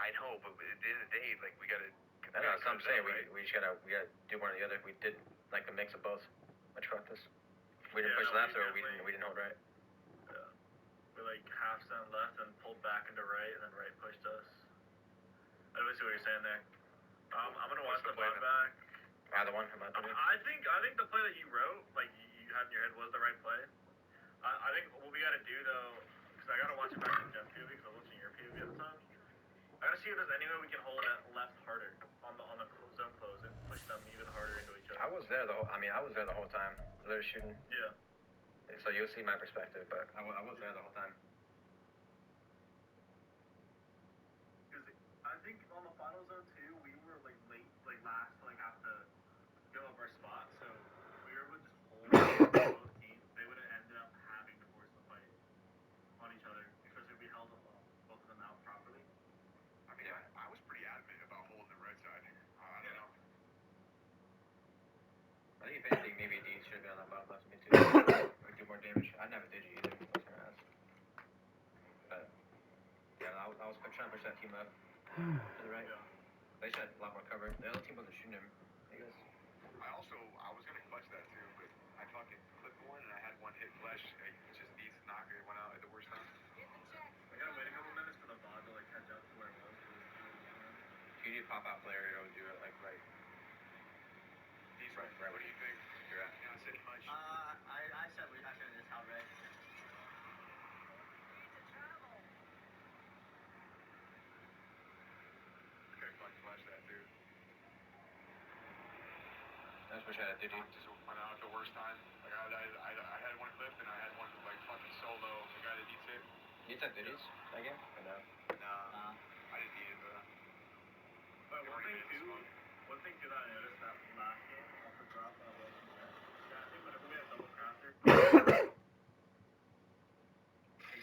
I know, but at the end of the day, like, we gotta. I know, that's what I'm saying. We just gotta do one or the other. We did like a mix of both. Which fucked us. We didn't push left, or we didn't hold right. Yeah. We like half sent left and pulled back into right, and then right pushed us. I don't see what you're saying there. I'm gonna watch the play back. Either one. I think the play that you wrote, like you had in your head, was the right play. I think what we gotta do though, because I gotta watch it back in Jeff's POV because I was watching your POV at the time. I gotta see if there's any way we can hold it left harder on the zone close and push them even harder into each other. I was there the whole time. They're shooting. Yeah. So you'll see my perspective, but I was there the whole time. Because I think on the final zone too, we were like late, like last to like have to go up our spot. So if we were able to just hold both teams, they would have ended up having to force the fight on each other, especially if we held both of them out properly. I mean, I was pretty adamant about holding the right side. I don't know. I think if anything, maybe D should be on that bottom left of me too. Or do more damage. I never did you either. I was gonna ask. But yeah, I was trying to push that team up to the right. Yeah. They should have a lot more cover. The other team wasn't shooting him, I guess. I was gonna clutch that too, but I fucking clipped one and I had one hit flesh. It just needs to knock it. Went out at the worst time. I gotta wait a couple minutes for the VOD to like catch up to where it was. If you do pop out player, it'll do it like right. Right. What do you think? You're at not sitting much. I said this how red. Okay, flash that too. That's what I did. Just went out at the worst time. Like I had one clip and I had one like fucking solo. The guy that eats it. You took digits that game? Or no? Nah. I didn't need it though. But one thing too that I noticed that last game off the drop of crafting, whenever we have double crafter, takes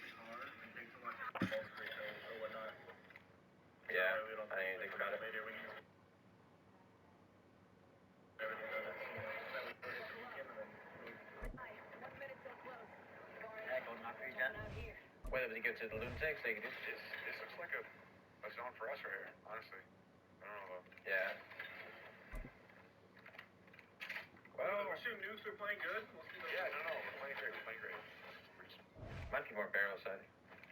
it hard and takes so much ball screen or whatnot. Yeah, I didn't even think about it. Later we can just everything done that we put into the game and then Go knock for you, Jen. Whether they go to the lunatics, they can do This looks like a zone for us right here, honestly. I don't know though. Yeah. Well, we're shooting nukes, we're playing good. Yeah, no, we're playing great. might be more barrel side.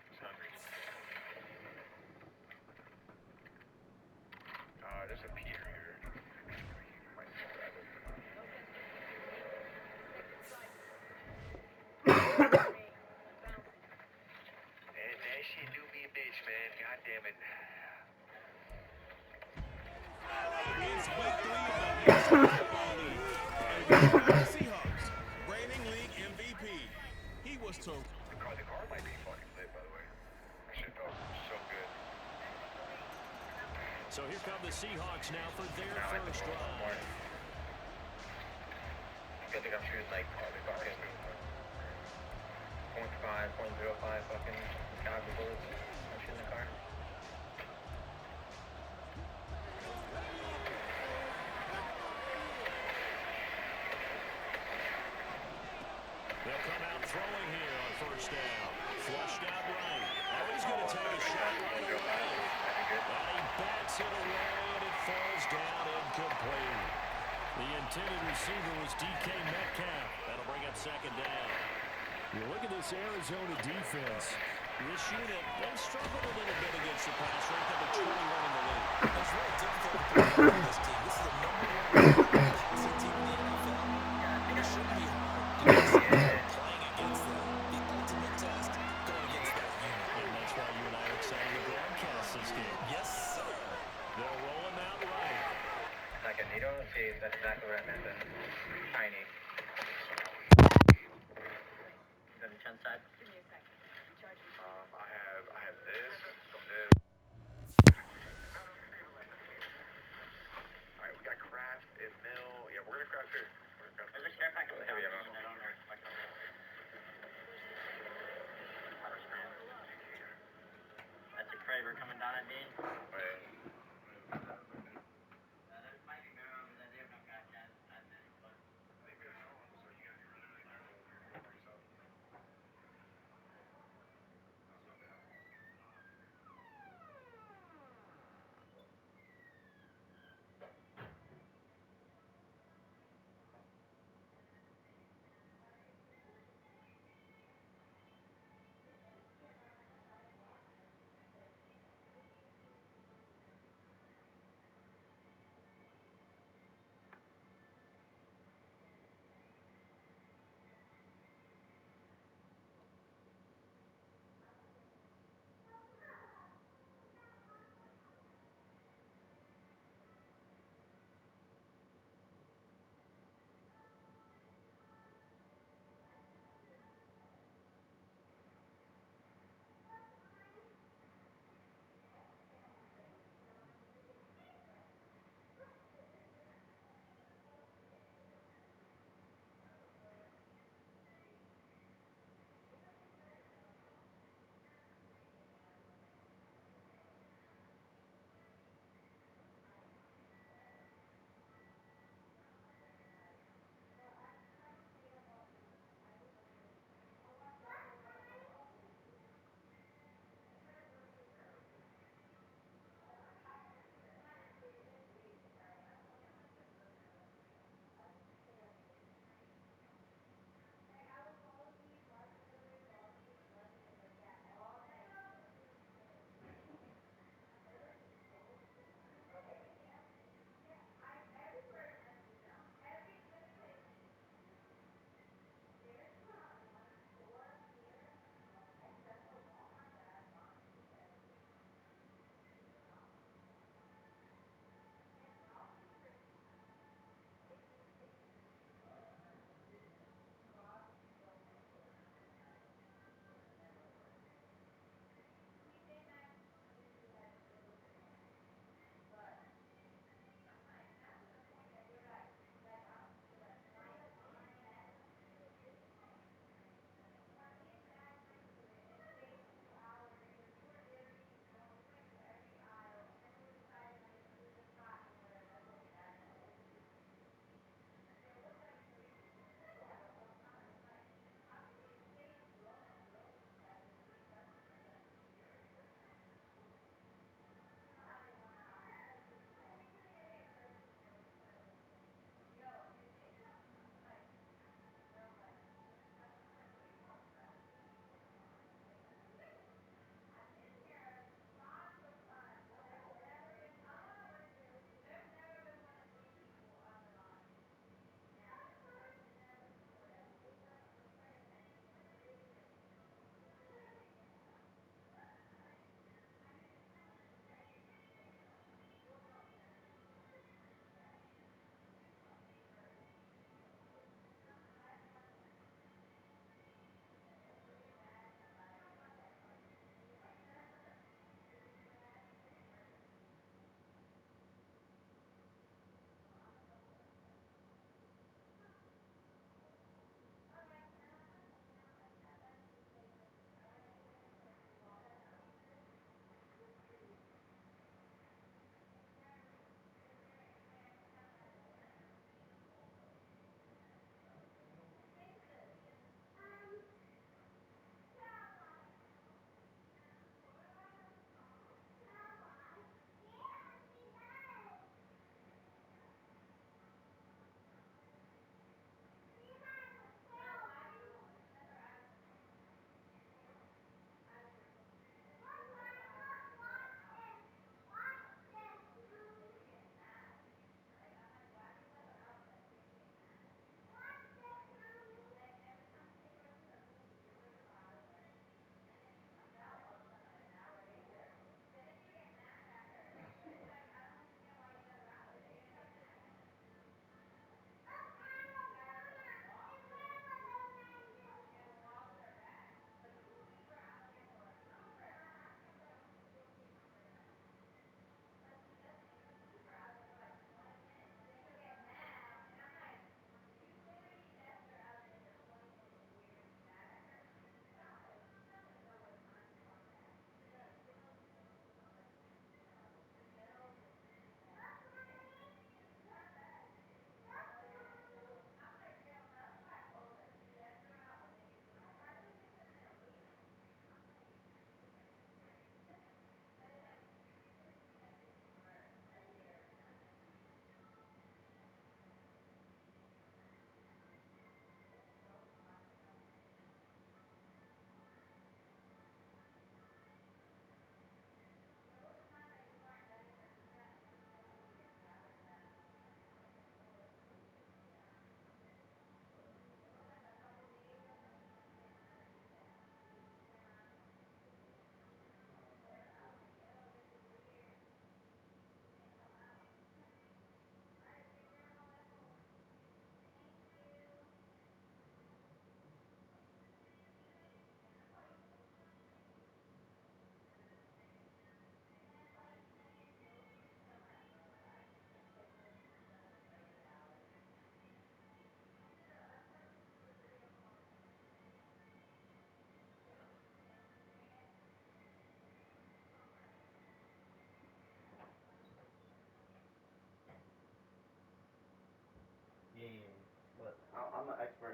Just hungry. There's a Peter here. Might grab it. And that shit do me a bitch, man. God damn it. It's week 3 of the National Football League. And we have the Seahawks, reigning league MVP. He was told. The car might be fucking lit, by the way. That shit felt so good. So here come the Seahawks now for their first drive. I think I'm shooting like probably fucking 0.5, 0.05 fucking caliber bullets. I'm shooting the car. They'll come out throwing here on first down. Flushed out right. Oh, he's going to take a shot right away. And he bats it away, and it falls down incomplete. The intended receiver was DK Metcalf. That'll bring up second down. You look at this Arizona defense. This unit, they struggled a little bit against the pass, ranked number 21 in the league. It's very difficult to play with this team. This is the number 1 passing team in the NFL. And it shouldn't be hard. Playing against them, the ultimate test, going against that unit. And that's why you and I are excited to broadcast this game. Yes, sir. They'll roll him out right. Like a needle? See, that's exactly what I meant then. Tiny. Go to Chen's side. I have this. Alright, we got craft and mill. Yeah, we're gonna craft here. There's a care package Heavy down ammo. there. I don't know. That's a Kraber coming down at Dean. Wait. There might be more over there. They have no guy, Jen.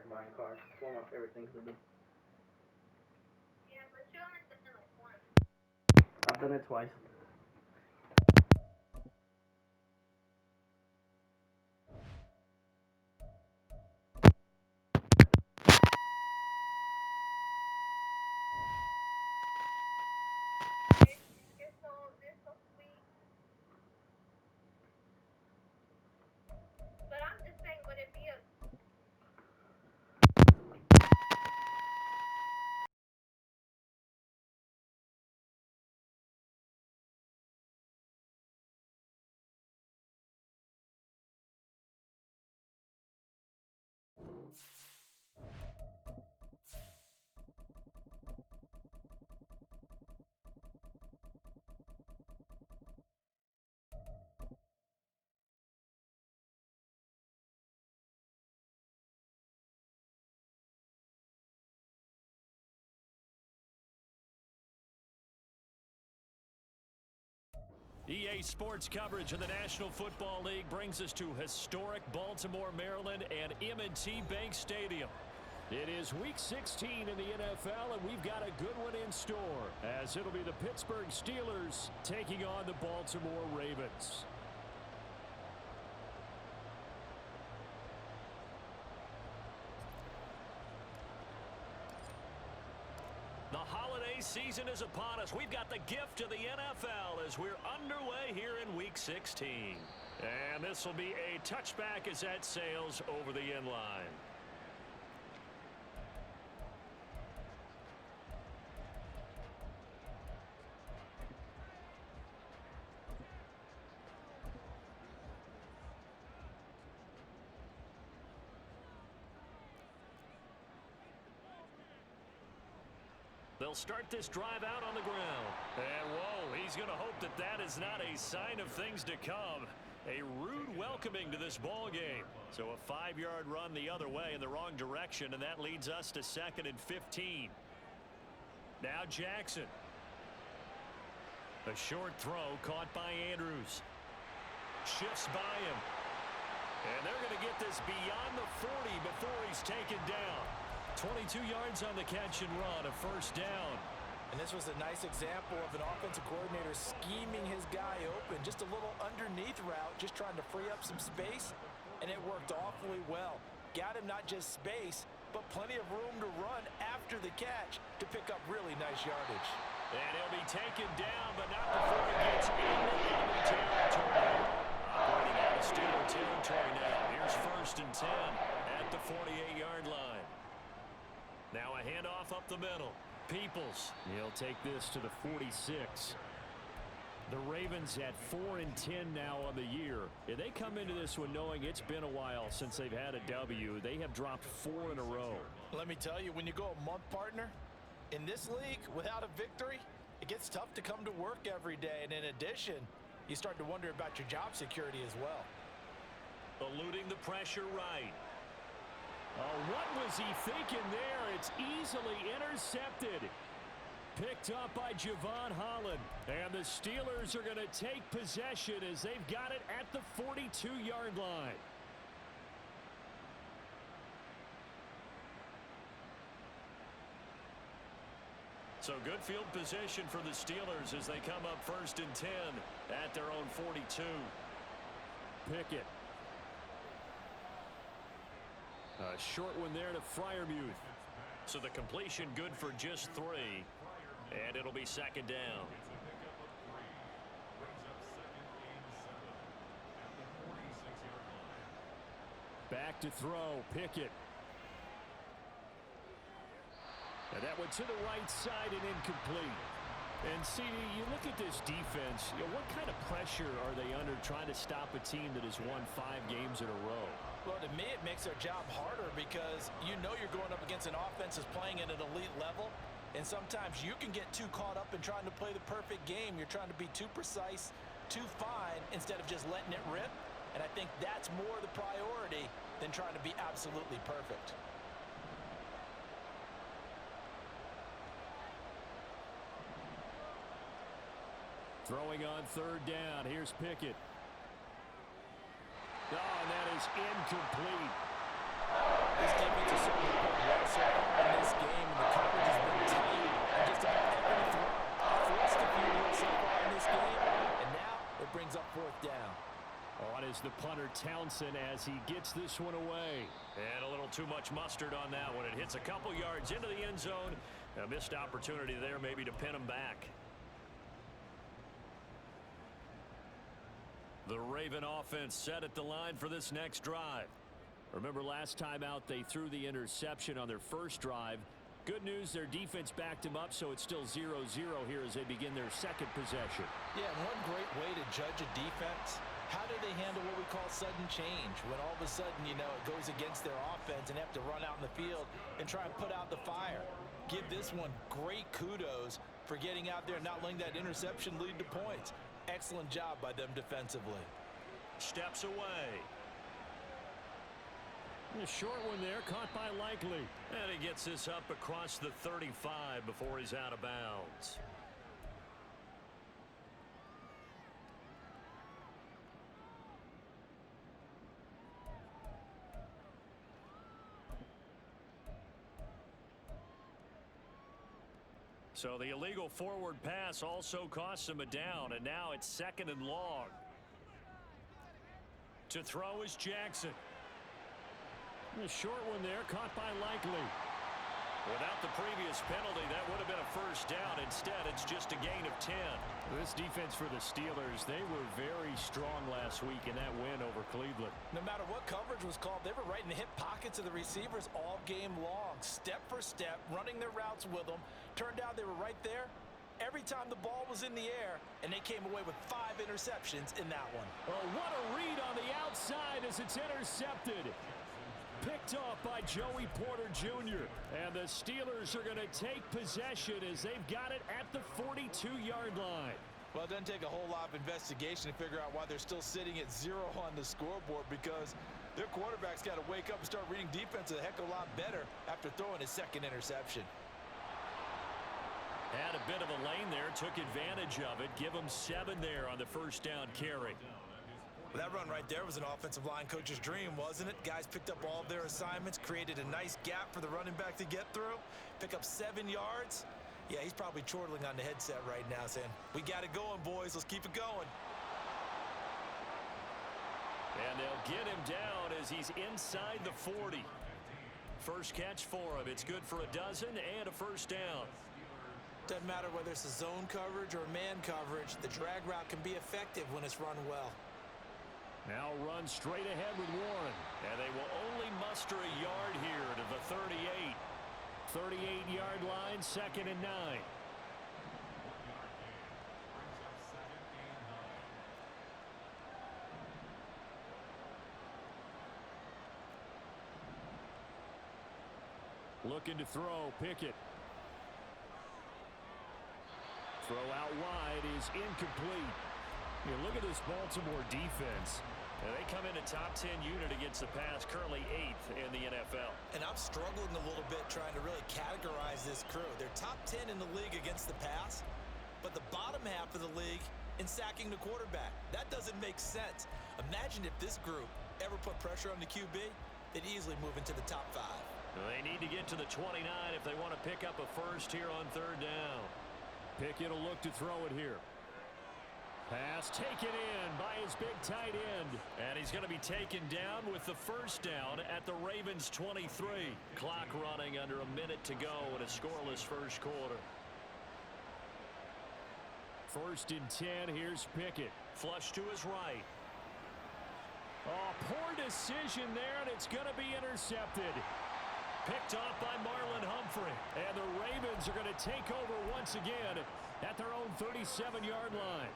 buying cars. It's one of my favorite things to do. Yeah, but you only did it like once. I've done it twice. You're so sweet. But I'm just saying, would it be a EA Sports coverage of the National Football League brings us to historic Baltimore, Maryland, and M&T Bank Stadium. It is Week 16 in the NFL, and we've got a good one in store, as it'll be the Pittsburgh Steelers taking on the Baltimore Ravens. The holiday season is upon us. We've got the gift of the NFL as we're underway here in Week 16. And this will be a touchback as that sails over the end line. They'll start this drive out on the ground. And, whoa, he's going to hope that that is not a sign of things to come. A rude welcoming to this ball game. So a 5-yard run the other way in the wrong direction, and that leads us to 2nd and 15. Now Jackson. A short throw caught by Andrews. Shifts by him. And they're going to get this beyond the 40 before he's taken down. 22 yards on the catch and run, a first down. And this was a nice example of an offensive coordinator scheming his guy open. Just a little underneath route, just trying to free up some space, and it worked awfully well. Got him not just space, but plenty of room to run after the catch to pick up really nice yardage. And he'll be taken down, but not before he gets into enemy territory. Operating out of Steeler territory now. Here's 1st and 10 at the 48-yard line. Now a handoff up the middle. Peoples, he'll take this to the 46. The Ravens at 4-10 now on the year. If they come into this one knowing it's been a while since they've had a W, they have dropped 4 in a row. Let me tell you, when you go a month, partner, in this league, without a victory, it gets tough to come to work every day. And in addition, you start to wonder about your job security as well. Eluding the pressure right. Oh, what was he thinking there? It's easily intercepted. Picked up by Javon Holland. And the Steelers are going to take possession as they've got it at the 42-yard line. So good field position for the Steelers as they come up 1st and 10 at their own 42. Pickett. A short one there to Freiermuth. So the completion good for just 3. And it'll be 2nd down. Back to throw. Pickett. And that went to the right side and incomplete. And, CD, you look at this defense, what kind of pressure are they under trying to stop a team that has won 5 games in a row? Well, to me, it makes their job harder because you know you're going up against an offense that's playing at an elite level, and sometimes you can get too caught up in trying to play the perfect game. You're trying to be too precise, too fine, instead of just letting it rip, and I think that's more the priority than trying to be absolutely perfect. Throwing on 3rd down. Here's Pickett. Oh, and that is incomplete. This defense has certainly played well so far in this game, and the coverage has been tight on just about every throw. Forced a few here so far in this game, and now it brings up fourth down. On is the punter Townsend as he gets this one away. And a little too much mustard on that one. It hits a couple yards into the end zone. A missed opportunity there maybe to pin him back. The Raven offense set at the line for this next drive. Remember last time out they threw the interception on their first drive. Good news, their defense backed him up, so it's still 0-0 here as they begin their second possession. Yeah, and one great way to judge a defense, how do they handle what we call sudden change? When all of a sudden, you know, it goes against their offense and they have to run out in the field and try and put out the fire. Give this one great kudos for getting out there and not letting that interception lead to points. Excellent job by them defensively. Steps away. A short one there, caught by Likely. And he gets this up across the 35 before he's out of bounds. So the illegal forward pass also costs him a down, and now it's 2nd and long. To throw is Jackson. A short one there, caught by Likely. Without the previous penalty, that would have been a first down. Instead, it's just a gain of 10. This defense for the Steelers, they were very strong last week in that win over Cleveland. No matter what coverage was called, they were right in the hip pockets of the receivers all game long. Step for step, running their routes with them. Turned out they were right there every time the ball was in the air, and they came away with 5 interceptions in that one. Oh, what a read on the outside as it's intercepted. Picked off by Joey Porter Jr. And the Steelers are going to take possession as they've got it at the 42-yard line. Well, it doesn't take a whole lot of investigation to figure out why they're still sitting at 0 on the scoreboard, because their quarterback's got to wake up and start reading defense a heck of a lot better after throwing his 2nd interception. Had a bit of a lane there, took advantage of it. Give him 7 there on the first down carry. Well, that run right there was an offensive line coach's dream, wasn't it? Guys picked up all of their assignments, created a nice gap for the running back to get through, pick up 7 yards. Yeah, he's probably chortling on the headset right now saying, we got it going, boys. Let's keep it going. And they'll get him down as he's inside the 40. First catch for him. It's good for a dozen and a first down. Doesn't matter whether it's a zone coverage or man coverage, the drag route can be effective when it's run well. Now run straight ahead with Warren. And they will only muster a yard here to the 38. 38-yard line, 2nd and 9. Looking to throw, Pickett. Throw out wide is incomplete. You look at this Baltimore defense. And they come in a top 10 unit against the pass, currently 8th in the NFL. And I'm struggling a little bit trying to really categorize this crew. They're top 10 in the league against the pass, but the bottom half of the league in sacking the quarterback. That doesn't make sense. Imagine if this group ever put pressure on the QB, they'd easily move into the top 5. They need to get to the 29 if they want to pick up a first here on 3rd down. Pickett will look to throw it here. Pass taken in by his big tight end. And he's going to be taken down with the first down at the Ravens' 23. Clock running under a minute to go in a scoreless first quarter. 1st and 10. Here's Pickett. Flush to his right. Oh, poor decision there, and it's going to be intercepted. Picked off by Marlon Humphrey. And the Ravens are going to take over once again at their own 37-yard line.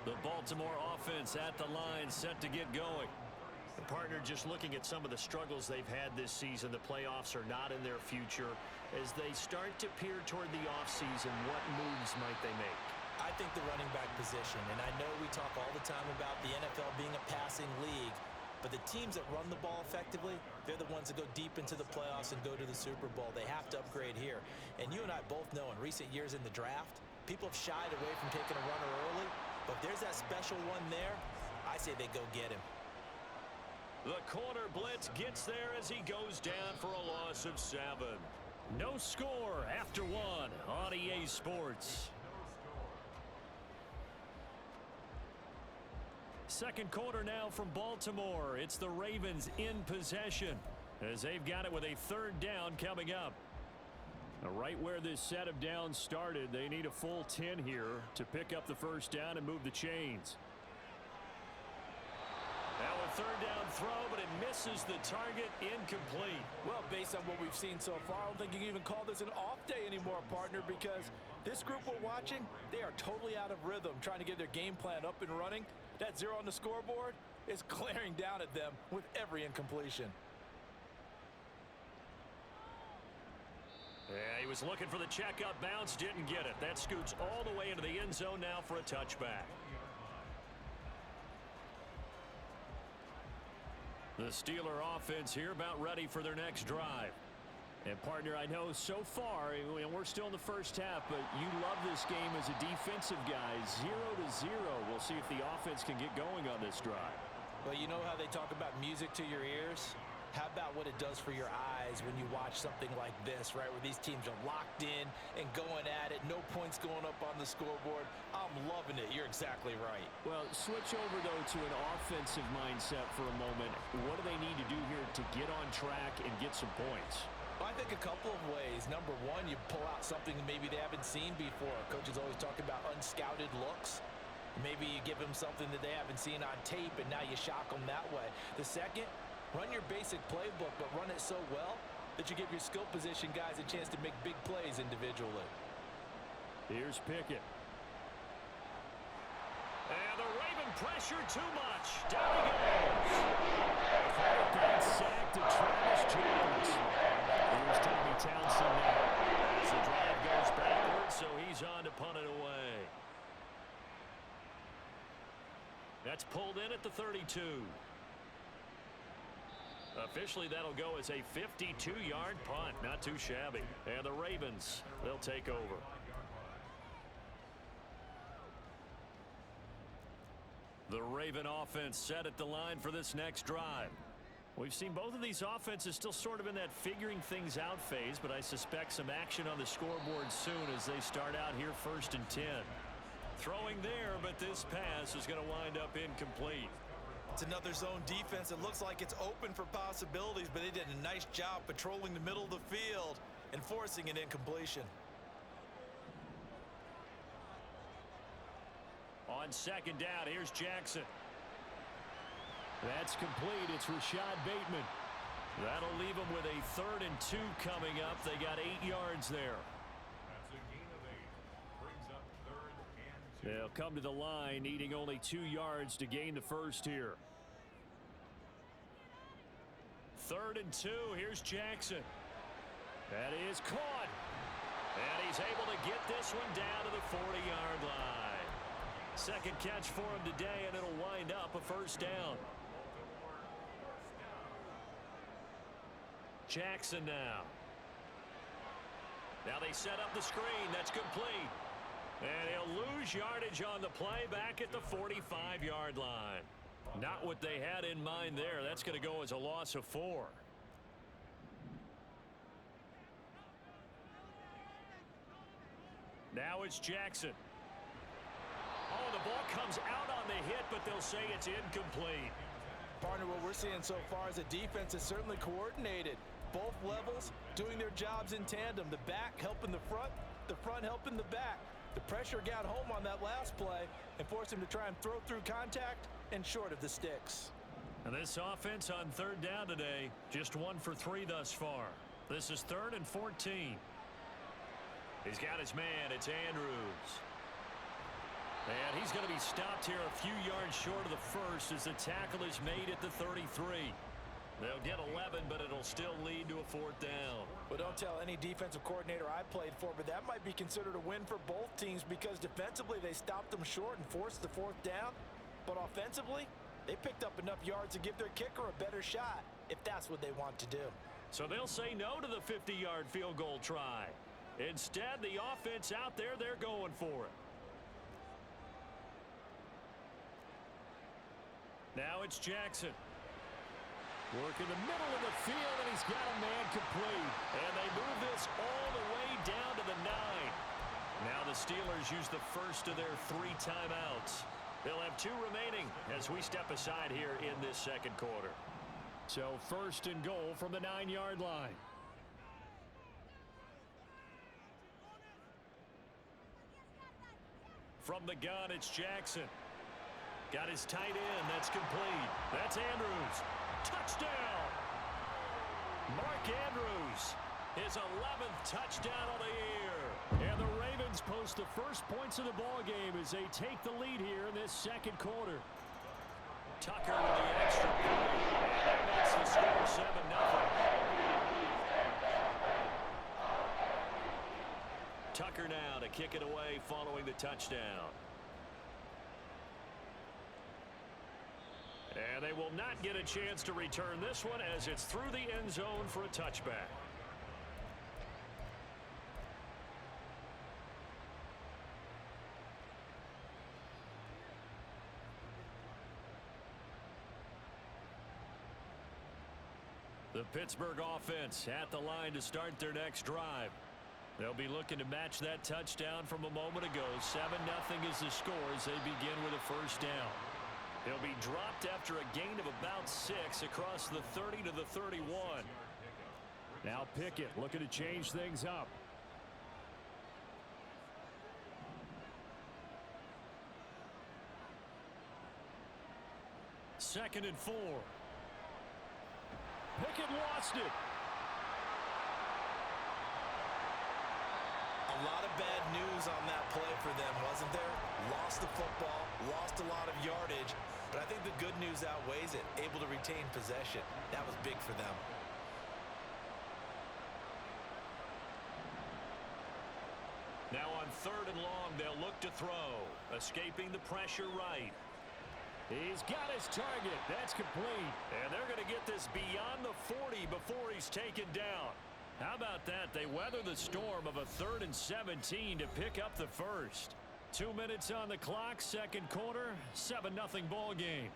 The Baltimore offense at the line set to get going. The partner just looking at some of the struggles they've had this season. The playoffs are not in their future. As they start to peer toward the offseason, what moves might they make? I think the running back position, and I know we talk all the time about the NFL being a passing league, but the teams that run the ball effectively, they're the ones that go deep into the playoffs and go to the Super Bowl. They have to upgrade here. And you and I both know in recent years in the draft, people have shied away from taking a runner early. But if there's that special one there, I say they go get him. The corner blitz gets there as he goes down for a loss of 7. No score after 1 on EA Sports. Second quarter now from Baltimore. It's the Ravens in possession as they've got it with a third down coming up. Now, right where this set of downs started, they need a full 10 here to pick up the first down and move the chains. Now a third down throw, but it misses the target, incomplete. Well, based on what we've seen so far, I don't think you can even call this an off day anymore, partner, because this group we're watching, they are totally out of rhythm, trying to get their game plan up and running. That 0 on the scoreboard is glaring down at them with every incompletion. Yeah, he was looking for the checkup bounce, didn't get it. That scoots all the way into the end zone now for a touchback. The Steeler offense here about ready for their next drive. And, partner, I know so far, we're still in the first half, but you love this game as a defensive guy. 0-0. We'll see if the offense can get going on this drive. Well, you know how they talk about music to your ears? How about what it does for your eyes when you watch something like this, right, where these teams are locked in and going at it, no points going up on the scoreboard? I'm loving it. You're exactly right. Well, switch over, though, to an offensive mindset for a moment. What do they need to do here to get on track and get some points? Well, I think a couple of ways. Number one, you pull out something that maybe they haven't seen before. Coaches always talk about unscouted looks. Maybe you give them something that they haven't seen on tape, and now you shock them that way. The second, run your basic playbook, but run it so well that you give your skill position guys a chance to make big plays individually. Here's Pickett. And the Raven pressure too much. Down he goes. Quarterback sack to Travis Jones. Here's Tommy Townsend now. As the drive goes backwards, so he's on to punt it away. That's pulled in at the 32. Officially, that'll go as a 52-yard punt. Not too shabby. And the Ravens, they'll take over. The Raven offense set at the line for this next drive. We've seen both of these offenses still sort of in that figuring things out phase, but I suspect some action on the scoreboard soon as they start out here 1st and 10. Throwing there, but this pass is going to wind up incomplete. It's another zone defense. It looks like it's open for possibilities, but they did a nice job patrolling the middle of the field and forcing an incompletion. On second down, here's Jackson. That's complete. It's Rashad Bateman. That'll leave them with a 3rd and 2 coming up. They got 8 yards there. That's a gain of 8. Brings up 3rd and 2. They'll come to the line, needing only 2 yards to gain the first here. 3rd and 2. Here's Jackson. That is caught. And he's able to get this one down to the 40-yard line. Second catch for him today, and it'll wind up a first down. Jackson now. Now they set up the screen. That's complete. And he'll lose yardage on the play back at the 45-yard line. Not what they had in mind there. That's going to go as a loss of 4. Now it's Jackson. Oh, the ball comes out on the hit, but they'll say it's incomplete. Partner, what we're seeing so far is a defense is certainly coordinated. Both levels doing their jobs in tandem. The back helping the front helping the back. The pressure got home on that last play and forced him to try and throw through contact and short of the sticks. And this offense on 3rd down today, just 1 for 3 thus far. This is 3rd and 14. He's got his man. It's Andrews. And he's going to be stopped here a few yards short of the first as the tackle is made at the 33. They'll get 11, but it'll still lead to a 4th down. Well, don't tell any defensive coordinator I played for, but that might be considered a win for both teams because defensively they stopped them short and forced the 4th down. But offensively, they picked up enough yards to give their kicker a better shot if that's what they want to do. So they'll say no to the 50-yard field goal try. Instead, the offense out there, they're going for it. Now it's Jackson. Work in the middle of the field, and he's got a man complete. And they move this all the way down to the 9. Now the Steelers use the first of their 3 timeouts. They'll have 2 remaining as we step aside here in this second quarter. So first and goal from the 9-yard line. From the gun, it's Jackson. Got his tight end. That's complete. That's Andrews. Touchdown! Mark Andrews, his 11th touchdown of the year. And the Ravens post the first points of the ball game as they take the lead here in this second quarter. Tucker with the extra point. And that makes the score 7-0. Tucker now to kick it away following the touchdown. And they will not get a chance to return this one as it's through the end zone for a touchback. The Pittsburgh offense at the line to start their next drive. They'll be looking to match that touchdown from a moment ago. 7-0 is the score as they begin with a first down. He'll be dropped after a gain of about 6 across the 30 to the 31. Now Pickett looking to change things up. Second and 4. Pickett lost it. A lot of bad news on that play for them, wasn't there? Lost the football, lost a lot of yardage, but I think the good news outweighs it. Able to retain possession. That was big for them. Now on 3rd and long, they'll look to throw. Escaping the pressure right. He's got his target. That's complete. And they're going to get this beyond the 40 before he's taken down. How about that? They weather the storm of a 3rd and 17 to pick up the first. 2 minutes on the clock, second quarter, 7-0 ball game.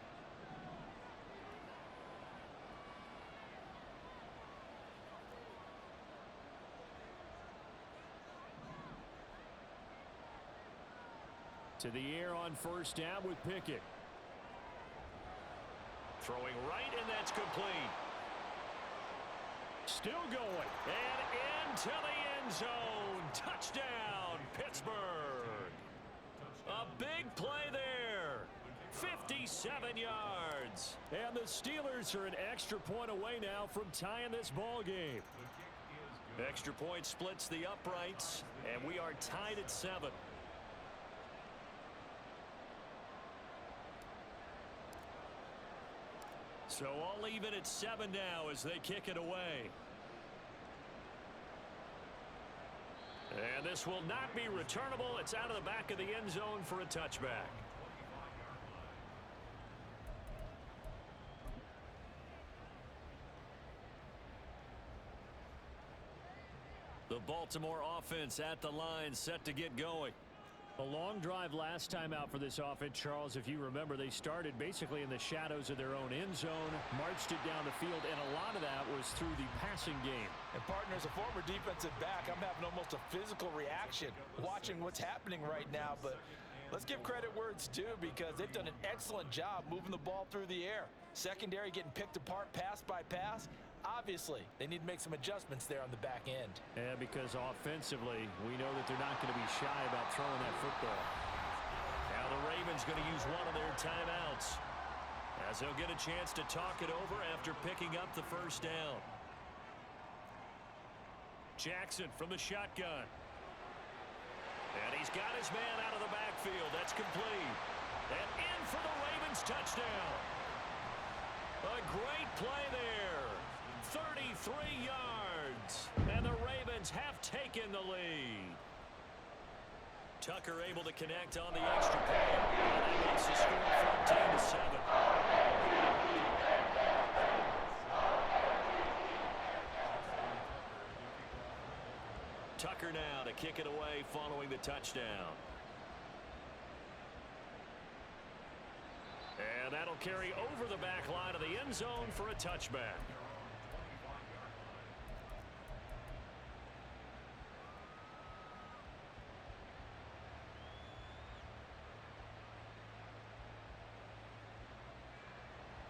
To the air on first down with Pickett. Throwing right, and that's complete. Still going, and into the end zone. Touchdown, Pittsburgh. A big play there. 57 yards. And the Steelers are an extra point away now from tying this ball game. Extra point splits the uprights, and we are tied at 7. So all even at 7 now as they kick it away. And this will not be returnable. It's out of the back of the end zone for a touchback. The Baltimore offense at the line, set to get going. A long drive last time out for this offense, Charles. If you remember, they started basically in the shadows of their own end zone, marched it down the field, and a lot of that was through the passing game. And partner, as a former defensive back, I'm having almost a physical reaction watching what's happening right now. But let's give credit where it's due, because they've done an excellent job moving the ball through the air. Secondary getting picked apart pass by pass. Obviously, they need to make some adjustments there on the back end. Yeah, because offensively, we know that they're not going to be shy about throwing that football. Now the Ravens going to use one of their timeouts, as they'll get a chance to talk it over after picking up the first down. Jackson from the shotgun. And he's got his man out of the backfield. That's complete. And in for the Ravens touchdown. A great play there. 33 yards. And the Ravens have taken the lead. Tucker able to connect on the extra point. And that makes the score 14-7. Tucker now to kick it away following the touchdown. And that'll carry over the back line of the end zone for a touchback.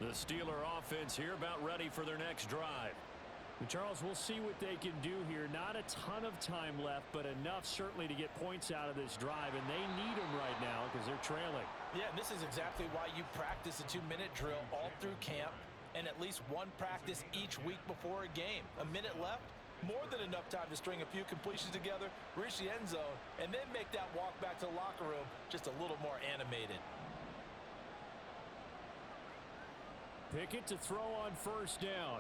The Steeler offense here about ready for their next drive. And Charles, we'll see what they can do here. Not a ton of time left, but enough certainly to get points out of this drive, and they need them right now because they're trailing. Yeah, and this is exactly why you practice a 2-minute drill all through camp and at least one practice each week before a game. A minute left, more than enough time to string a few completions together, reach the end zone, and then make that walk back to the locker room just a little more animated. Pickett to throw on first down.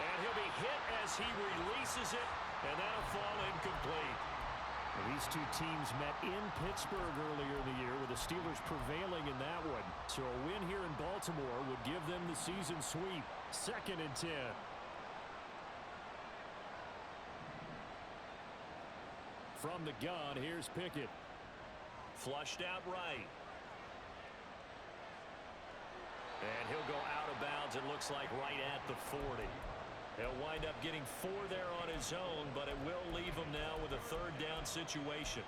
And he'll be hit as he releases it, and that'll fall incomplete. Well, these two teams met in Pittsburgh earlier in the year with the Steelers prevailing in that one. So a win here in Baltimore would give them the season sweep. 2nd and 10. From the gun, here's Pickett. Flushed out right. And he'll go out of bounds, it looks like right at the 40. He'll wind up getting 4 there on his own, but it will leave him now with a 3rd down situation.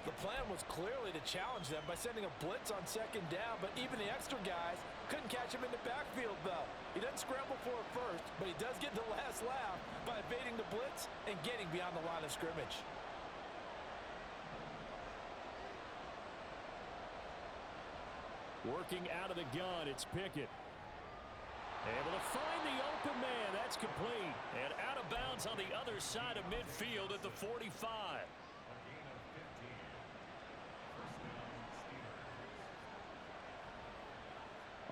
The plan was clearly to challenge them by sending a blitz on 2nd down, but even the extra guys couldn't catch him in the backfield, though. He doesn't scramble for it first, but he does get the last laugh by evading the blitz and getting beyond the line of scrimmage. Working out of the gun, it's Pickett. Able to find the open man. That's complete. And out of bounds on the other side of midfield at the 45.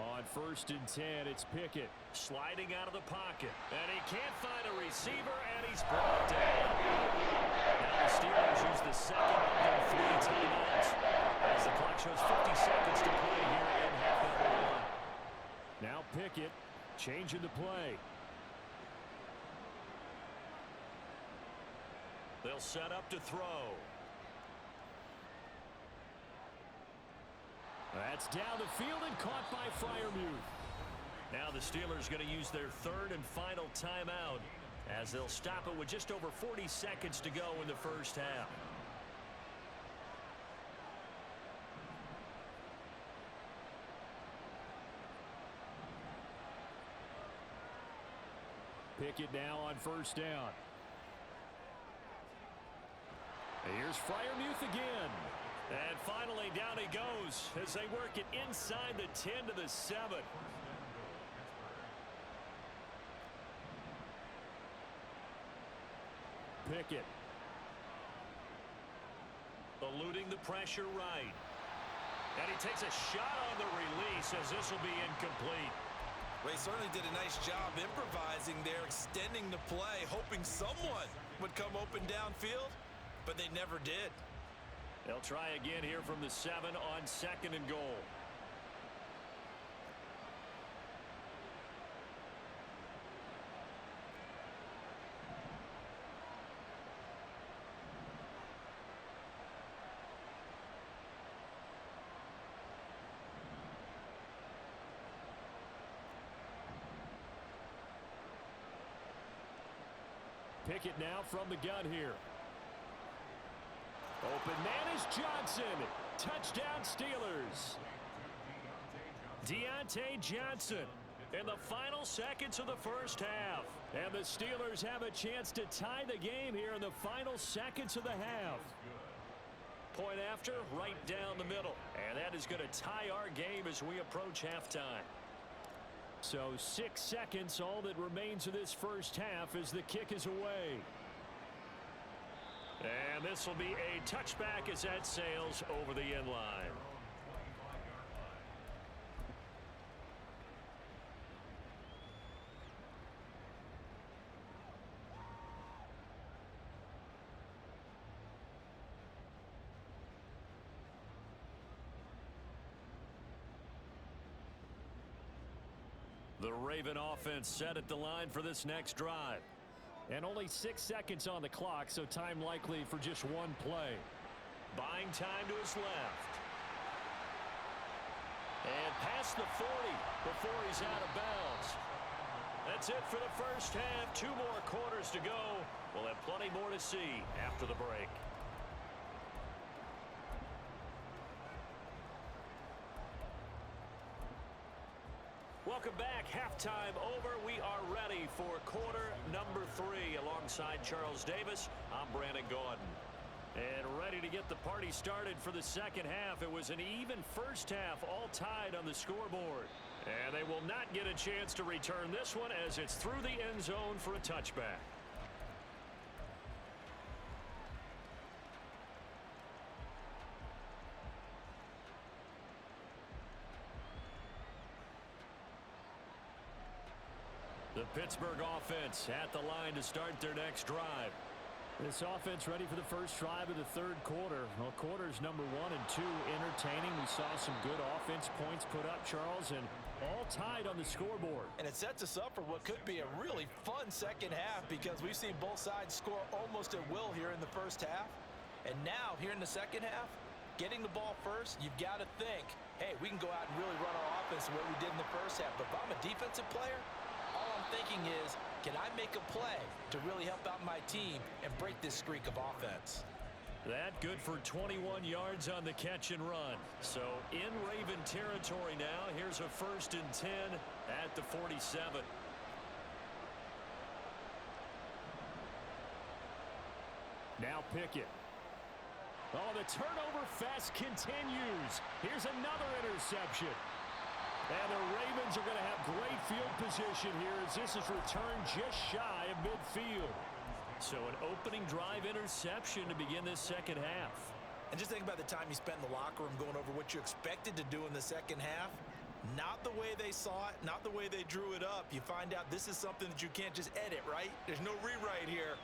On 1st and 10, it's Pickett. Sliding out of the pocket. And he can't find a receiver, and he's brought down. Now the Steelers use the second of their 3 timeouts as the clock shows 50 seconds to play here in half number 1. Now Pickett changing the play. They'll set up to throw. That's down the field and caught by Freiermuth. Now the Steelers going to use their 3rd and final timeout as they'll stop it with just over 40 seconds to go in the first half. Pickett now on 1st down. Here's Freiermuth again. And finally down he goes as they work it inside the 10 to the 7. Pickett. Eluding the pressure right. And he takes a shot on the release as this will be incomplete. Ray certainly did a nice job improvising there, extending the play, hoping someone would come open downfield, but they never did. They'll try again here from the 7 on 2nd and goal. Pickett now from the gun here. Open man is Johnson. Touchdown Steelers. Deontay Johnson in the final seconds of the first half. And the Steelers have a chance to tie the game here in the final seconds of the half. Point after, right down the middle. And that is going to tie our game as we approach halftime. So 6 seconds, all that remains of this first half as the kick is away. And this will be a touchback as that sails over the end line. The Raven offense set at the line for this next drive. And only 6 seconds on the clock, so time likely for just one play. Buying time to his left. past the 40 before he's out of bounds. That's it for the first half. 2 more quarters to go. We'll have plenty more to see after the break. Welcome back. Halftime over. We are ready for quarter number 3. Alongside Charles Davis, I'm Brandon Gaudin. And ready to get the party started for the second half. It was an even first half, all tied on the scoreboard. And they will not get a chance to return this one as it's through the end zone for a touchback. The Pittsburgh offense at the line to start their next drive. This offense ready for the first drive of the third quarter. Well, quarters number 1 and 2 entertaining. We saw some good offense points put up, Charles, and all tied on the scoreboard. And it sets us up for what could be a really fun second half because we've seen both sides score almost at will here in the first half. And now, here in the second half, getting the ball first, you've got to think, hey, we can go out and really run our offense the way we did in the first half. But if I'm a defensive player, all I'm thinking is, can I make a play to really help out my team and break this streak of offense? That good for 21 yards on the catch and run. So in Raven territory now. Here's a 1st and 10 at the 47. Now Pickett. Oh, the turnover fest continues. Here's another interception. And the Ravens are going to have great field position here as this is returned just shy of midfield. So an opening drive interception to begin this second half. And just think about the time you spent in the locker room going over what you expected to do in the second half. Not the way they saw it, not the way they drew it up. You find out this is something that you can't just edit, right? There's no rewrite here.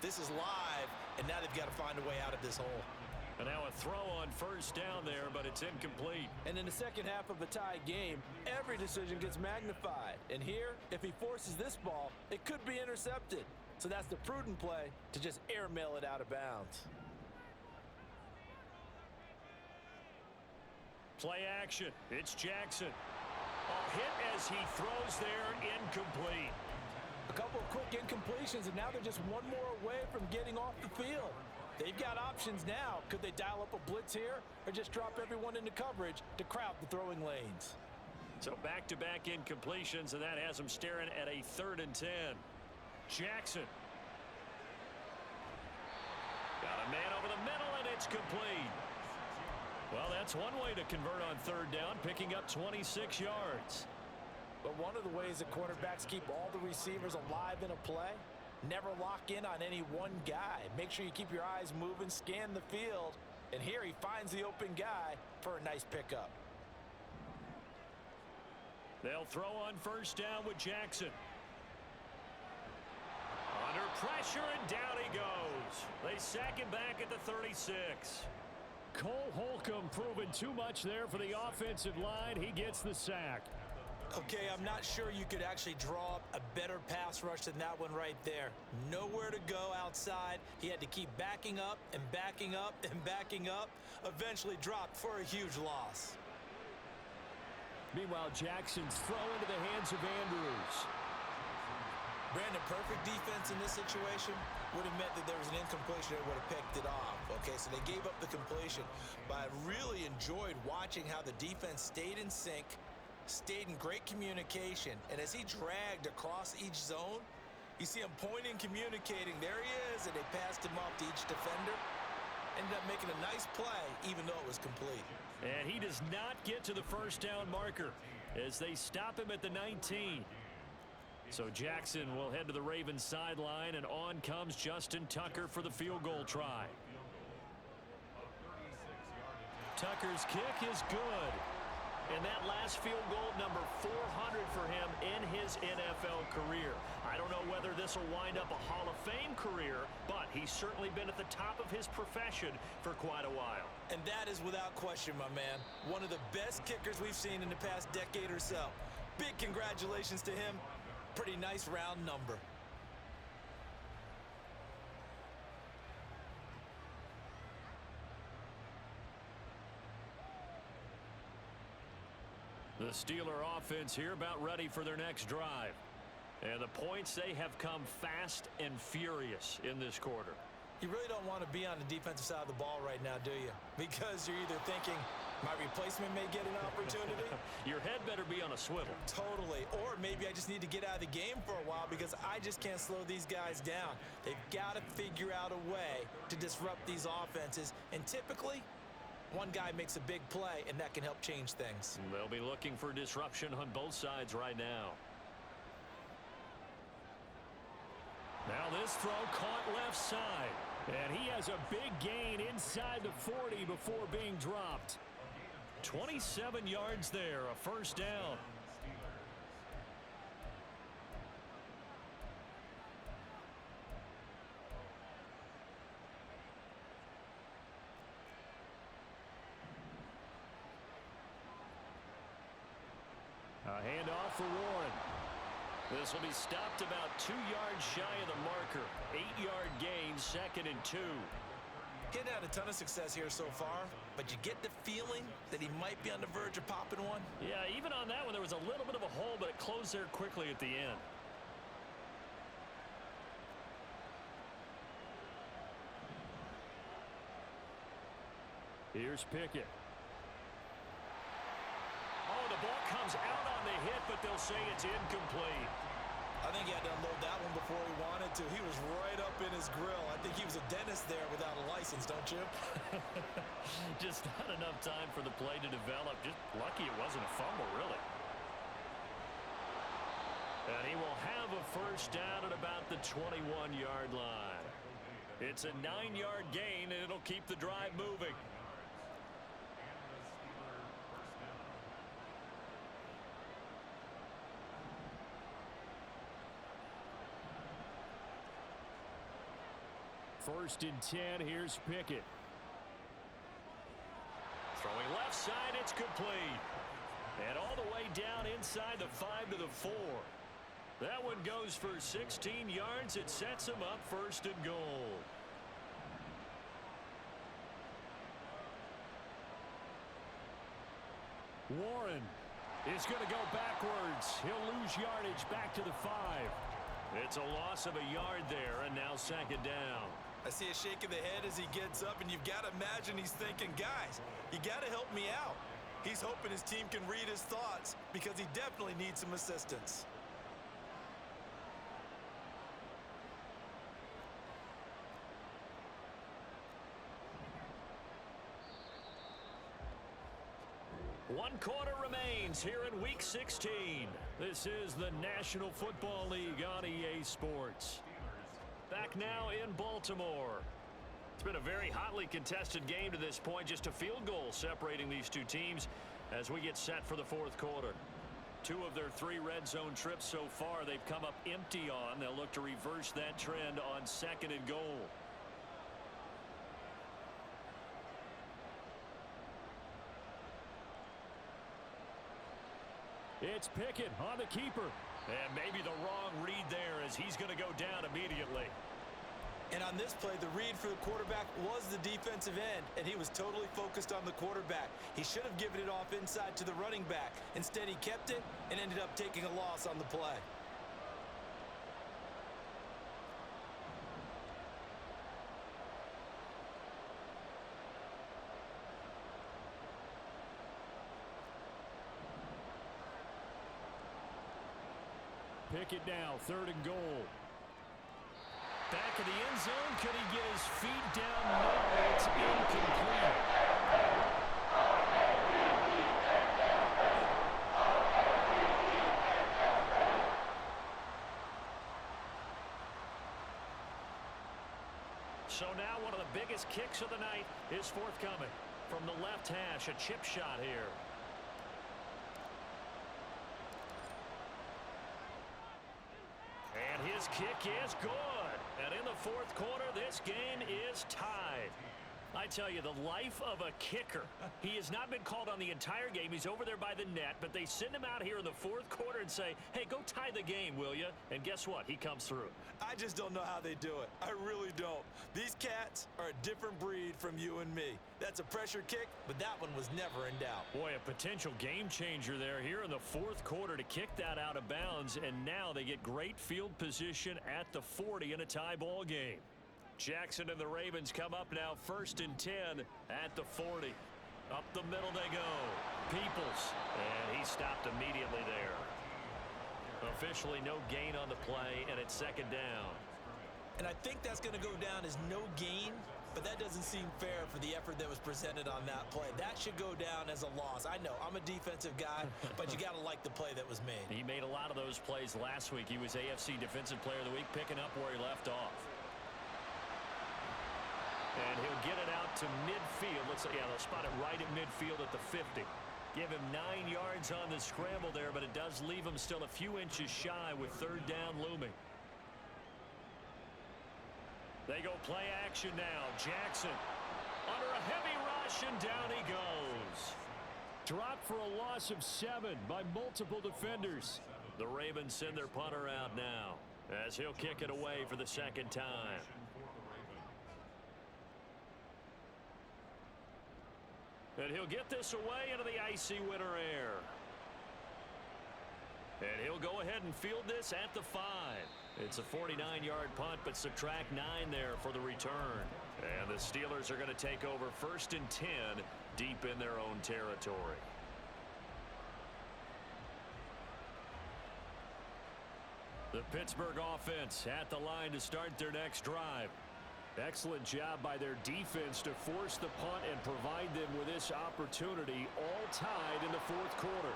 This is live, and now they've got to find a way out of this hole. And now a throw on first down there, but it's incomplete. And in the second half of a tie game, every decision gets magnified. And here, if he forces this ball, it could be intercepted. So that's the prudent play to just airmail it out of bounds. Play action. It's Jackson. A hit as he throws there, incomplete. A couple of quick incompletions, and now they're just one more away from getting off the field. They've got options now. Could they dial up a blitz here or just drop everyone into coverage to crowd the throwing lanes? So back-to-back incompletions, and that has them staring at a 3rd and 10. Jackson. Got a man over the middle, and it's complete. Well, that's one way to convert on 3rd down, picking up 26 yards. But one of the ways that quarterbacks keep all the receivers alive in a play, never lock in on any one guy. Make sure you keep your eyes moving, scan the field, and here he finds the open guy for a nice pickup. They'll throw on first down with Jackson. Under pressure, and down he goes. They sack him back at the 36. Cole Holcomb proving too much there for the offensive line. He gets the sack. Okay, I'm not sure you could actually draw up a better pass rush than that one right there. Nowhere to go outside. He had to keep backing up and backing up and backing up. Eventually dropped for a huge loss. Meanwhile, Jackson's throw into the hands of Andrews. Brandon, perfect defense in this situation would have meant that there was an incompletion that would have picked it off. Okay, so they gave up the completion. But I really enjoyed watching how the defense stayed in sync, stayed in great communication, and as he dragged across each zone, you see him pointing, communicating. There he is, and they passed him off to each defender. Ended up making a nice play, even though it was complete. And he does not get to the first down marker as they stop him at the 19. So Jackson will head to the Ravens sideline, and on comes Justin Tucker for the field goal try. Tucker's kick is good. And that last field goal, number 400 for him in his NFL career. I don't know whether this will wind up a Hall of Fame career, but he's certainly been at the top of his profession for quite a while. And that is without question, my man. One of the best kickers we've seen in the past decade or so. Big congratulations to him. Pretty nice round number. The Steeler offense here about ready for their next drive. And the points, they have come fast and furious in this quarter. You really don't want to be on the defensive side of the ball right now, do you? Because you're either thinking, my replacement may get an opportunity. Your head better be on a swivel. Totally. Or maybe I just need to get out of the game for a while because I just can't slow these guys down. They've got to figure out a way to disrupt these offenses. And typically, one guy makes a big play, and that can help change things. They'll be looking for disruption on both sides right now. Now this throw caught left side. And he has a big gain inside the 40 before being dropped. 27 yards there, a first down. A handoff for Warren. This will be stopped about 2 yards shy of the marker. 8-yard gain, 2nd and 2. Getting had a ton of success here so far, but you get the feeling that he might be on the verge of popping one. Yeah, even on that one, there was a little bit of a hole, but it closed there quickly at the end. Here's Pickett. Oh, the ball comes out on the hit, but they'll say it's incomplete. I think he had to unload that one before he wanted to. He was right up in his grill. I think he was a dentist there without a license, don't you? Just not enough time for the play to develop. Just lucky it wasn't a fumble, really. And he will have a first down at about the 21-yard line. It's a 9-yard gain, and it'll keep the drive moving. First and 10, here's Pickett. Throwing left side, it's complete. And all the way down inside the 5 to the 4. That one goes for 16 yards. It sets him up 1st and goal. Warren is going to go backwards. He'll lose yardage back to the 5. It's a loss of a yard there, and now 2nd down. I see a shake of the head as he gets up, and you've got to imagine he's thinking, guys, you got to help me out. He's hoping his team can read his thoughts because he definitely needs some assistance. One quarter remains here in Week 16. This is the National Football League on EA Sports. Back now in Baltimore. It's been a very hotly contested game to this point. Just a field goal separating these two teams as we get set for the 4th quarter. 2 of their 3 red zone trips so far they've come up empty on. They'll look to reverse that trend on 2nd and goal. It's Pickett on the keeper. And maybe the wrong read there as he's going to go down immediately. And on this play, the read for the quarterback was the defensive end, and he was totally focused on the quarterback. He should have given it off inside to the running back. Instead, he kept it and ended up taking a loss on the play. Pickett now, 3rd and goal. Back in the end zone. Could he get his feet down? No, it's incomplete. So now one of the biggest kicks of the night is forthcoming. From the left hash, a chip shot here. And his kick is good. And in the 4th quarter, this game is tied. I tell you, the life of a kicker. He has not been called on the entire game. He's over there by the net, but they send him out here in the fourth quarter and say, hey, go tie the game, will you? And guess what? He comes through. I just don't know how they do it. I really don't. These cats are a different breed from you and me. That's a pressure kick, but that one was never in doubt. Boy, a potential game changer there here in the fourth quarter to kick that out of bounds, and now they get great field position at the 40 in a tie ball game. Jackson and the Ravens come up now 1st and 10 at the 40. Up the middle they go. Peoples, and he stopped immediately there. Officially no gain on the play, and it's 2nd down. And I think that's going to go down as no gain, but that doesn't seem fair for the effort that was presented on that play. That should go down as a loss. I know, I'm a defensive guy, but you got to like the play that was made. He made a lot of those plays last week. He was AFC Defensive Player of the Week, picking up where he left off. And he'll get it out to midfield. They'll spot it right at midfield at the 50. Give him 9 yards on the scramble there, but it does leave him still a few inches shy with 3rd down looming. They go play action now. Jackson under a heavy rush, and down he goes. Dropped for a loss of 7 by multiple defenders. The Ravens send their punter out now as he'll kick it away for the 2nd time. And he'll get this away into the icy winter air. And he'll go ahead and field this at the 5. It's a 49-yard punt, but subtract 9 there for the return. And the Steelers are going to take over 1st and 10 deep in their own territory. The Pittsburgh offense at the line to start their next drive. Excellent job by their defense to force the punt and provide them with this opportunity, all tied in the fourth quarter.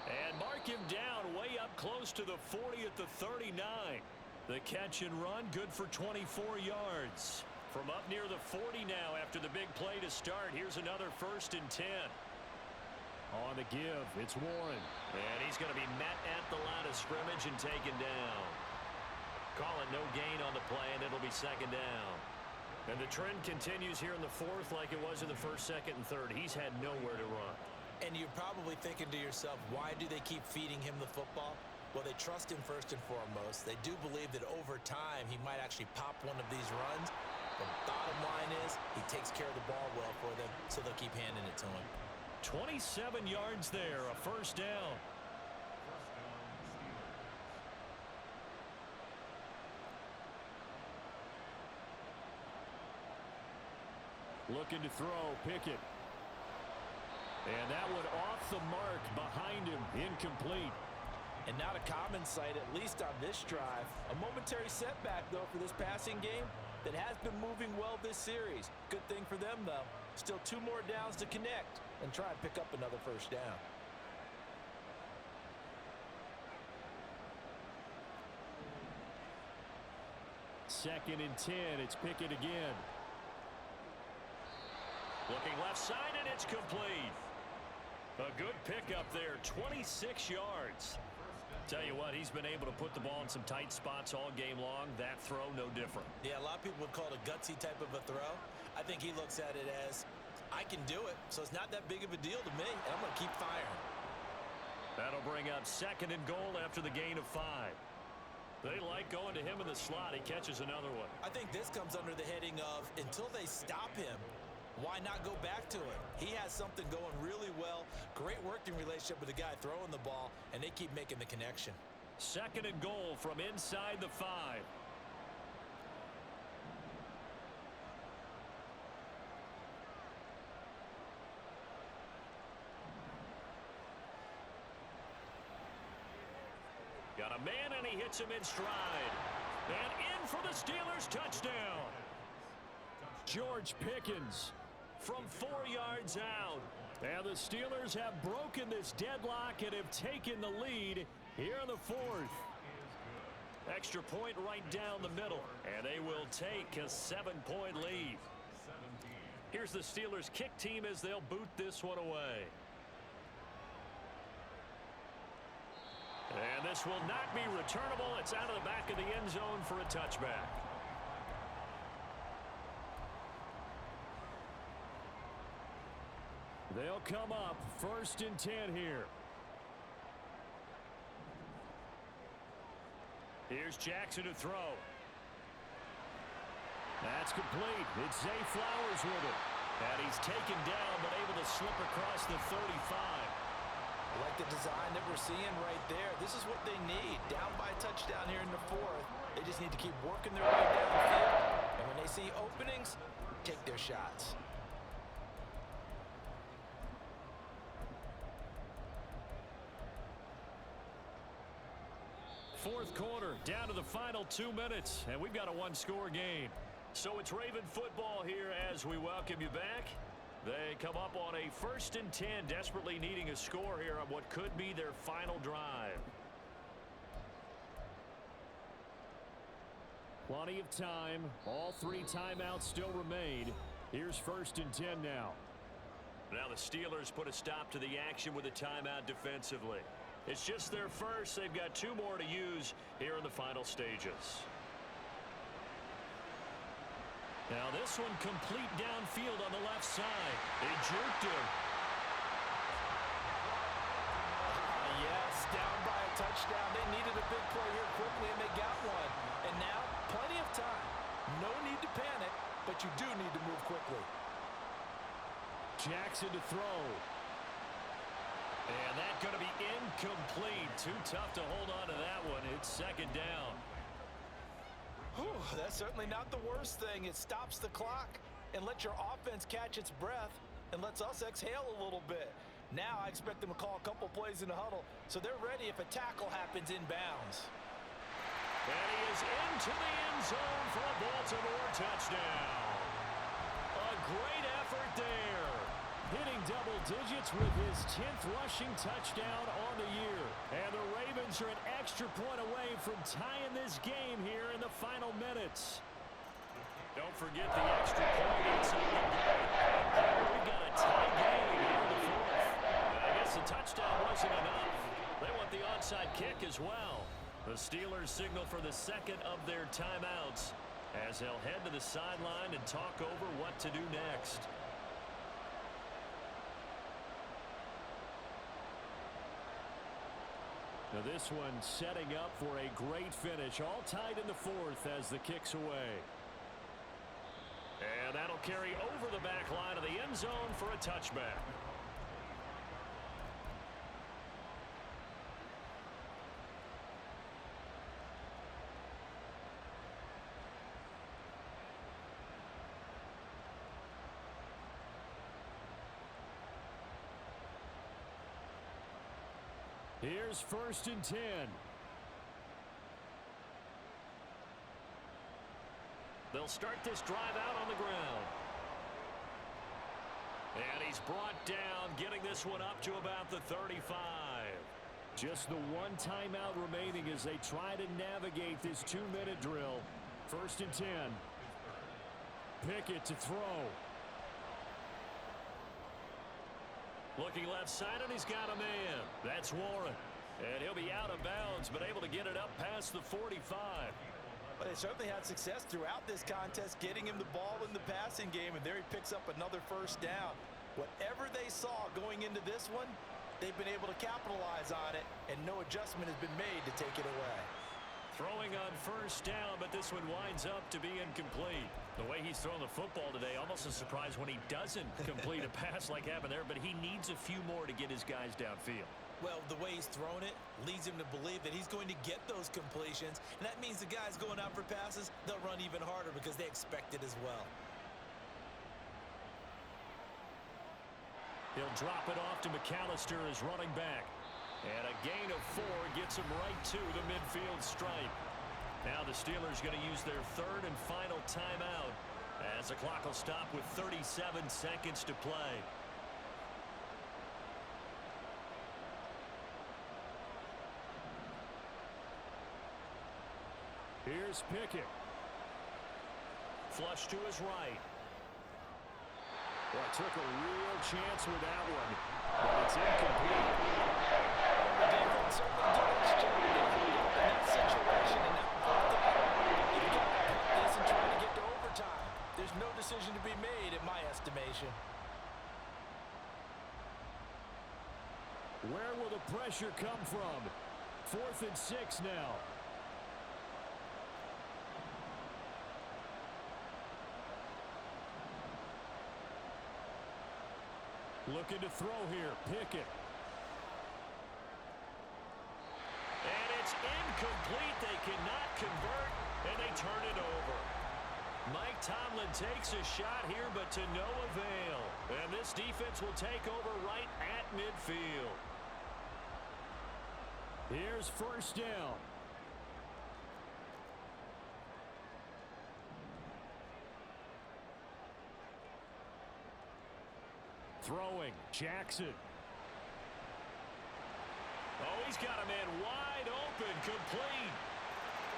And mark him down way up close to the 40 at the 39. The catch and run good for 24 yards. From up near the 40 now after the big play to start. Here's another 1st and 10. On the give, it's Warren. And he's going to be met at the line of scrimmage and taken down. Call it no gain on the play, and it'll be 2nd down. And the trend continues here in the 4th like it was in the 1st, 2nd, and 3rd. He's had nowhere to run. And you're probably thinking to yourself, why do they keep feeding him the football? Well, they trust him first and foremost. They do believe that over time he might actually pop one of these runs. The bottom line is he takes care of the ball well for them, so they'll keep handing it to him. 27 yards there, a 1st down. Looking to throw, Pickett. And that one off the mark behind him, incomplete. And not a common sight, at least on this drive. A momentary setback, though, for this passing game that has been moving well this series. Good thing for them, though. Still 2 more downs to connect and try and pick up another 1st down. Second and 10, it's Pickett again. Looking left side, and it's complete. A good pickup there, 26 yards. Tell you what, he's been able to put the ball in some tight spots all game long. That throw, no different. Yeah, a lot of people would call it a gutsy type of a throw. I think he looks at it as, I can do it, so it's not that big of a deal to me, and I'm going to keep firing. That'll bring up 2nd and goal after the gain of 5. They like going to him in the slot. He catches another one. I think this comes under the heading of, until they stop him, why not go back to it? He has something going really well. Great working relationship with the guy throwing the ball, and they keep making the connection. 2nd and goal from inside the 5. Got a man, and he hits him in stride. And in for the Steelers, touchdown. George Pickens from 4 yards out. And the Steelers have broken this deadlock and have taken the lead here in the 4th. Extra point right down the middle, and they will take a 7-point lead. Here's the Steelers kick team as they'll boot this one away. And this will not be returnable. It's out of the back of the end zone for a touchback. They'll come up 1st and 10 here. Here's Jackson to throw. That's complete. It's Zay Flowers with it. And he's taken down, but able to slip across the 35. I like the design that we're seeing right there. This is what they need. Down by a touchdown here in the 4th. They just need to keep working their way down the field. And when they see openings, take their shots. Fourth quarter, down to the final 2 minutes, and we've got a one-score game. So it's Raven football here as we welcome you back. They come up on a 1st and 10, desperately needing a score here on what could be their final drive. Plenty of time. All 3 timeouts still remain. Here's 1st and 10 now. Now the Steelers put a stop to the action with a timeout defensively. It's just their first. They've got 2 more to use here in the final stages. Now this one complete downfield on the left side. They jerked him. Yes, down by a touchdown. They needed a big play here quickly, and they got one. And now, plenty of time. No need to panic, but you do need to move quickly. Jackson to throw. And that's going to be incomplete. Too tough to hold on to that one. It's 2nd down. Whew, that's certainly not the worst thing. It stops the clock and lets your offense catch its breath and lets us exhale a little bit. Now I expect them to call a couple plays in the huddle so they're ready if a tackle happens inbounds. And he is into the end zone for a Baltimore touchdown. A great effort there. Hitting double digits with his 10th rushing touchdown on the year. And the Ravens are an extra point away from tying this game here in the final minutes. Don't forget the extra point inside the goal. We've got a tie game here in the 4th. I guess the touchdown wasn't enough. They want the onside kick as well. The Steelers signal for the 2nd of their timeouts as they'll head to the sideline and talk over what to do next. Now this one setting up for a great finish. All tied in the 4th as the kick's away. And that'll carry over the back line of the end zone for a touchback. Here's 1st and 10. They'll start this drive out on the ground. And he's brought down, getting this one up to about the 35. Just the 1 timeout remaining as they try to navigate this 2-minute drill. 1st and 10. Pickett to throw. Looking left side, and he's got a man. That's Warren. And he'll be out of bounds, but able to get it up past the 45. But they certainly had success throughout this contest, getting him the ball in the passing game, and there he picks up another 1st down. Whatever they saw going into this one, they've been able to capitalize on it, and no adjustment has been made to take it away. Throwing on 1st down, but this one winds up to be incomplete. The way he's thrown the football today, almost a surprise when he doesn't complete a pass like happened there, but he needs a few more to get his guys downfield. Well, the way he's thrown it leads him to believe that he's going to get those completions, and that means the guys going out for passes, they'll run even harder because they expect it as well. He'll drop it off to McAllister as running back. And a gain of 4 gets him right to the midfield stripe. Now the Steelers going to use their 3rd and final timeout as the clock will stop with 37 seconds to play. Here's Pickett. Flush to his right. Well, took a real chance with that one, but it's incomplete. The defense certainly did its job in that situation, and now you've got to put this and try to get to overtime. There's no decision to be made, in my estimation. Where will the pressure come from? 4th and 6 now. Looking to throw here. Pickett. And it's incomplete. They cannot convert, and they turn it over. Mike Tomlin takes a shot here, but to no avail. And this defense will take over right at midfield. Here's 1st down. Throwing, Jackson. Oh, he's got a man wide open, complete.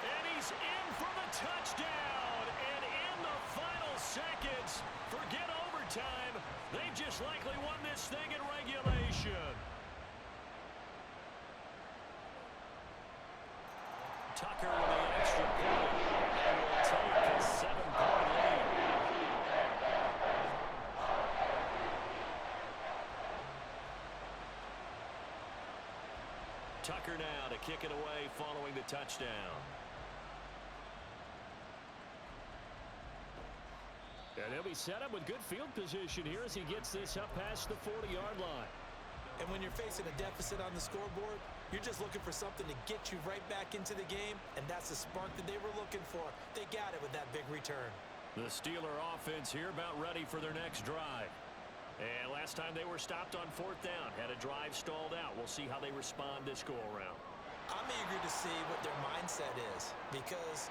And he's in for the touchdown. And in the final seconds, forget overtime, they've just likely won this thing in regulation. Tucker with the extra point. And will take a 7-point lead. Tucker now to kick it away following the touchdown. And he'll be set up with good field position here as he gets this up past the 40-yard line. And when you're facing a deficit on the scoreboard, you're just looking for something to get you right back into the game, and that's the spark that they were looking for. They got it with that big return. The Steeler offense here about ready for their next drive. And last time they were stopped on 4th down, had a drive stalled out. We'll see how they respond this go-around. I'm eager to see what their mindset is, because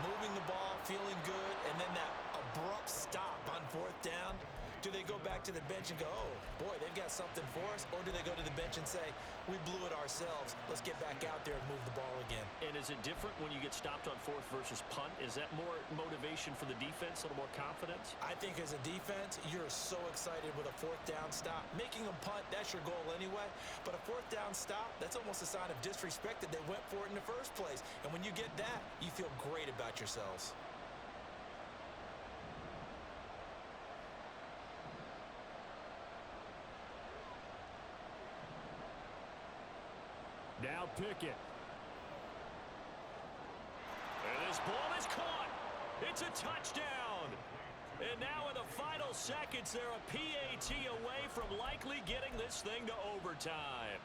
moving the ball, feeling good, and then that abrupt stop on 4th down, do they go back to the bench and go, oh, boy, they've got something for us? Or do they go to the bench and say, we blew it ourselves. Let's get back out there and move the ball again. And is it different when you get stopped on 4th versus punt? Is that more motivation for the defense, a little more confidence? I think as a defense, you're so excited with a 4th down stop. Making them punt, that's your goal anyway. But a 4th down stop, that's almost a sign of disrespect that they went for it in the first place. And when you get that, you feel great about yourselves. Now Pickett. And this ball is caught. It's a touchdown. And now in the final seconds, they're a PAT away from likely getting this thing to overtime.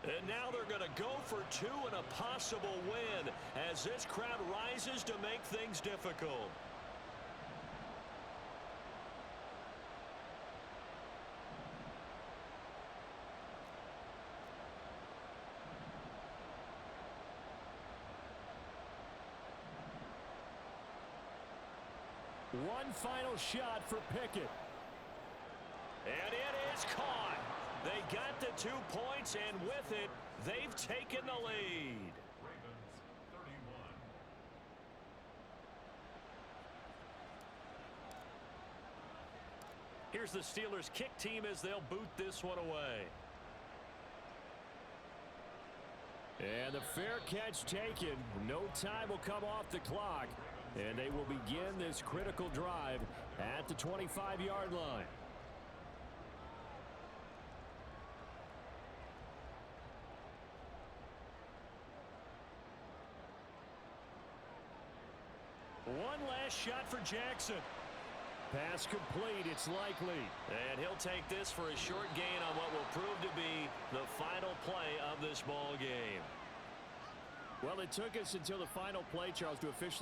And now they're going to go for 2 and a possible win as this crowd rises to make things difficult. One final shot for Pickett. And it is caught. They got the 2 points, and with it, they've taken the lead. Ravens 31. Here's the Steelers' kick team as they'll boot this one away. And the fair catch taken. No time will come off the clock. And they will begin this critical drive at the 25-yard line. One last shot for Jackson. Pass complete, it's likely. And he'll take this for a short gain on what will prove to be the final play of this ball game. Well, it took us until the final play, Charles, to officially